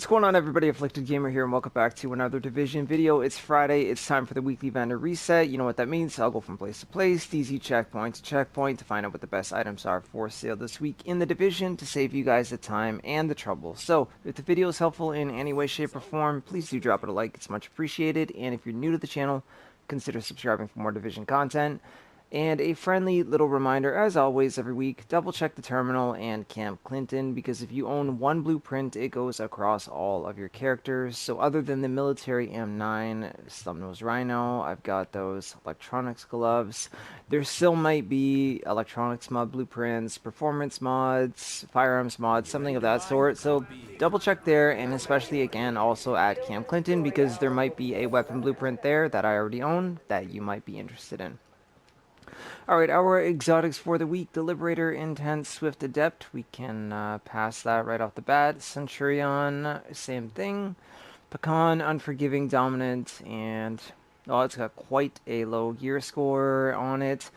going on, everybody? Afflicted Gamer here, and welcome back to another Division video. It's Friday. It's time for the weekly vendor reset. You know what that means. I'll go from place to place, DZ checkpoint to checkpoint to find out what the best items are for sale this week in the Division to save you guys the time and the trouble. So, if the video is helpful in any way, shape, or form, please do drop it a like. It's much appreciated. And if you're new to the channel, consider subscribing for more Division content. And a friendly little reminder, as always, every week, double check the terminal and Camp Clinton, because if you own one blueprint, it goes across all of your characters. So other than the military M9, Stumpnose Rhino, I've got those electronics gloves. There still might be electronics mod blueprints, performance mods, firearms mods, something of that sort. So double check there, and especially again also at Camp Clinton, because there might be a weapon blueprint there that I already own that you might be interested in. Alright, our exotics for the week: the Liberator, Intense, Swift, Adept. We can pass that right off the bat. Centurion, same thing. Pecan, Unforgiving, Dominant, and oh, it's got quite a low gear score on it.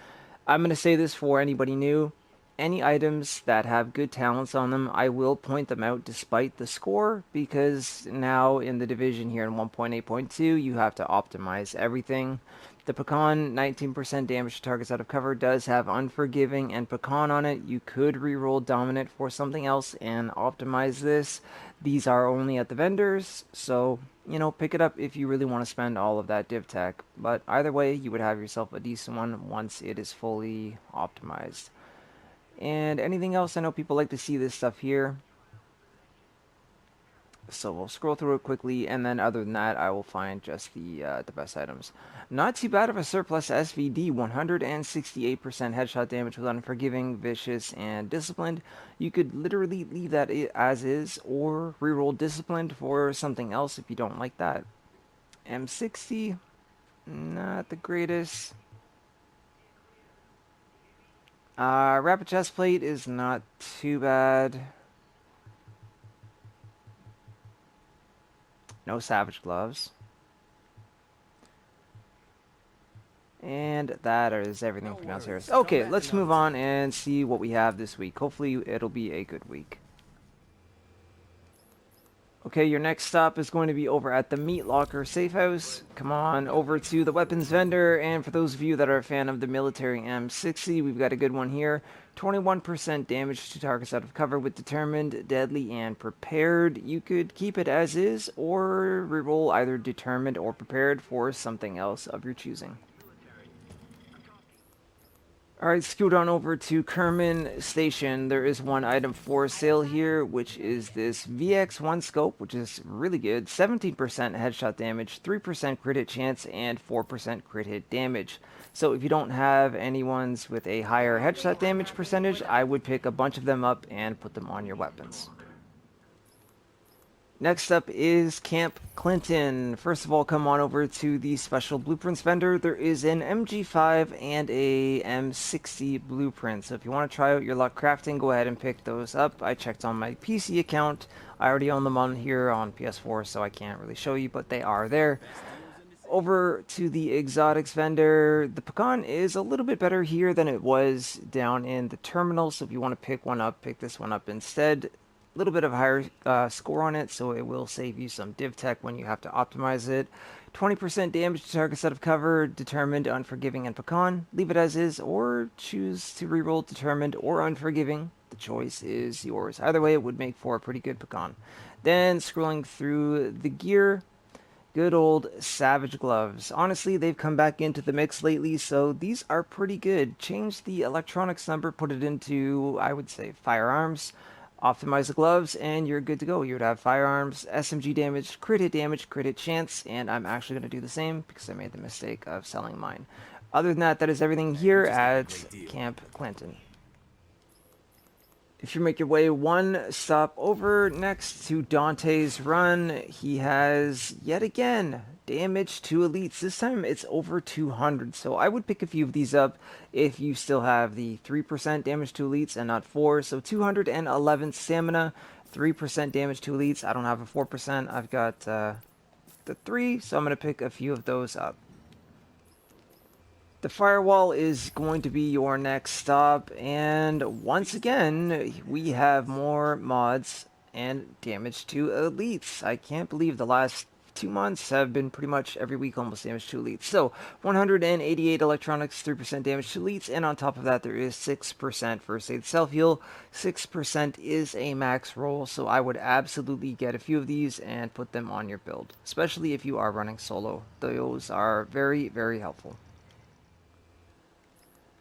I'm going to say this for anybody new. Any items that have good talents on them, I will point them out despite the score, because now in the Division here in 1.8.2, you have to optimize everything. The Pecan, 19% damage to targets out of cover, does have Unforgiving and Pecan on it. You could reroll Dominant for something else and optimize this. These are only at the vendors, so, you know, pick it up if you really want to spend all of that div tech. But either way, you would have yourself a decent one once it is fully optimized. And anything else, I know people like to see this stuff here. So we'll scroll through it quickly, and then other than that, I will find just the best items. Not too bad of a surplus SVD, 168% headshot damage with Unforgiving, Vicious, and Disciplined. You could literally leave that as is, or reroll Disciplined for something else if you don't like that. M60, not the greatest. Rapid Chest Plate is not too bad. No Savage Gloves. And that is everything for now, Sarah. Okay, let's move on and see what we have this week. Hopefully it'll be a good week. Okay, your next stop is going to be over at the Meat Locker Safe House. Come on over to the weapons vendor, and for those of you that are a fan of the military M60, we've got a good one here. 21% damage to targets out of cover with Determined, Deadly, and Prepared. You could keep it as is, or reroll either Determined or Prepared for something else of your choosing. Alright, scoot on over to Kerman Station. There is one item for sale here, which is this VX1 scope, which is really good. 17% headshot damage, 3% crit hit chance, and 4% crit hit damage. So if you don't have any ones with a higher headshot damage percentage, I would pick a bunch of them up and put them on your weapons. Next up is Camp Clinton. First of all, come on over to the special blueprints vendor. There is an MG5 and a M60 blueprint. So if you want to try out your luck crafting, go ahead and pick those up. I checked on my PC account. I already own them on here on PS4, so I can't really show you, but they are there. Over to the exotics vendor. The Pecan is a little bit better here than it was down in the terminal. So if you want to pick one up, pick this one up instead. Little bit of higher score on it, so it will save you some div tech when you have to optimize it. 20% damage to targets out of cover, Determined, Unforgiving, and Pecan. Leave it as is, or choose to reroll Determined or Unforgiving. The choice is yours. Either way, it would make for a pretty good Pecan. Then, scrolling through the gear, good old Savage Gloves. Honestly, they've come back into the mix lately, so these are pretty good. Change the electronics number, put it into, I would say, firearms. Optimize the gloves, and you're good to go. You would have firearms, SMG damage, crit hit chance, and I'm actually going to do the same because I made the mistake of selling mine. Other than that, that is everything here at Camp Clinton. If you make your way one stop over next to Dante's Run, he has, yet again, damage to elites. This time it's over 200, so I would pick a few of these up if you still have the 3% damage to elites and not 4. So 211 stamina, 3% damage to elites. I don't have a 4%. I've got the 3, so I'm going to pick a few of those up. The firewall is going to be your next stop, and once again, we have more mods and damage to elites. I can't believe the last 2 months have been pretty much every week almost damage to elites. So 188 electronics, 3% damage to elites, and on top of that there is 6% first aid self-heal. 6% is a max roll, so I would absolutely get a few of these and put them on your build, especially if you are running solo. Those are very, very helpful.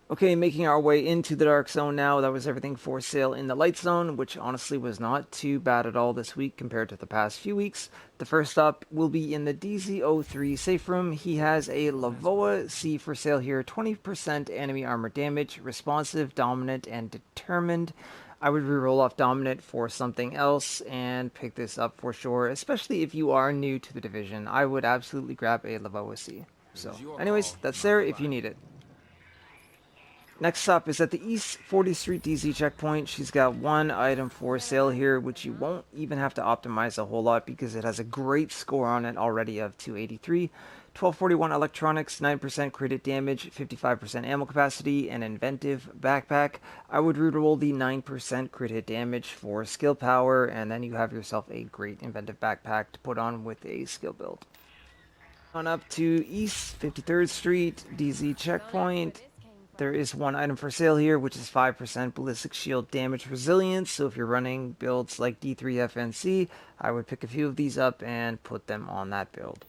Okay, making our way into the Dark Zone now. That was everything for sale in the Light Zone, which honestly was not too bad at all this week compared to the past few weeks. The first up will be in the DZ03 safe room. He has a LVOA-C for sale here. 20% enemy armor damage, responsive, dominant, and determined. I would reroll off dominant for something else and pick this up for sure, especially if you are new to the division. I would absolutely grab a LVOA-C. So, anyways, that's there if you need it. Next up is at the East 40th Street DZ checkpoint. She's got one item for sale here, which you won't even have to optimize a whole lot because it has a great score on it already of 283. 1241 electronics, 9% crit hit damage, 55% ammo capacity, and Inventive Backpack. I would reroll the 9% crit hit damage for skill power, and then you have yourself a great Inventive Backpack to put on with a skill build. On up to East 53rd Street DZ checkpoint. There is one item for sale here, which is 5% Ballistic Shield Damage Resilience. So if you're running builds like D3FNC, I would pick a few of these up and put them on that build.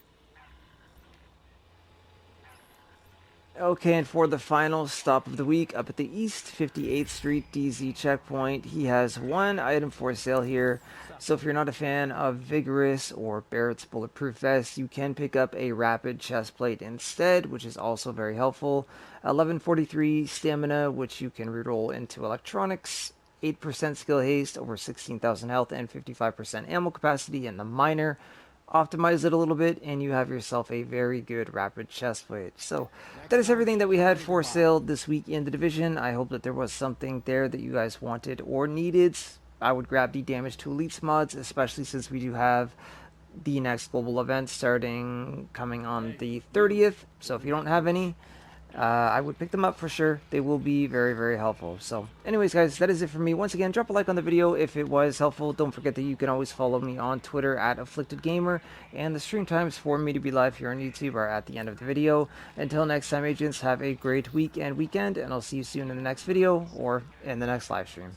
Okay, and for the final stop of the week, up at the East 58th Street DZ checkpoint, he has one item for sale here. So if you're not a fan of Vigorous or Barrett's Bulletproof Vest, you can pick up a Rapid Chestplate instead, which is also very helpful. 1143 Stamina, which you can reroll into Electronics. 8% Skill Haste, over 16,000 health, and 55% ammo capacity in the Minor. Optimize it a little bit and you have yourself a very good rapid chestplate. So that is everything that we had for sale this week in the division. I hope that there was something there that you guys wanted or needed. I would grab the Damage to Elites mods, especially since we do have the next global event coming on the 30th. So if you don't have any, I would pick them up for sure. They will be very, very helpful. So anyways, guys, that is it for me. Once again, drop a like on the video if it was helpful. Don't forget that you can always follow me on Twitter at AfflictedGamer, and the stream times for me to be live here on YouTube are at the end of the video. Until next time, agents, have a great week and weekend, and I'll see you soon in the next video or in the next live stream.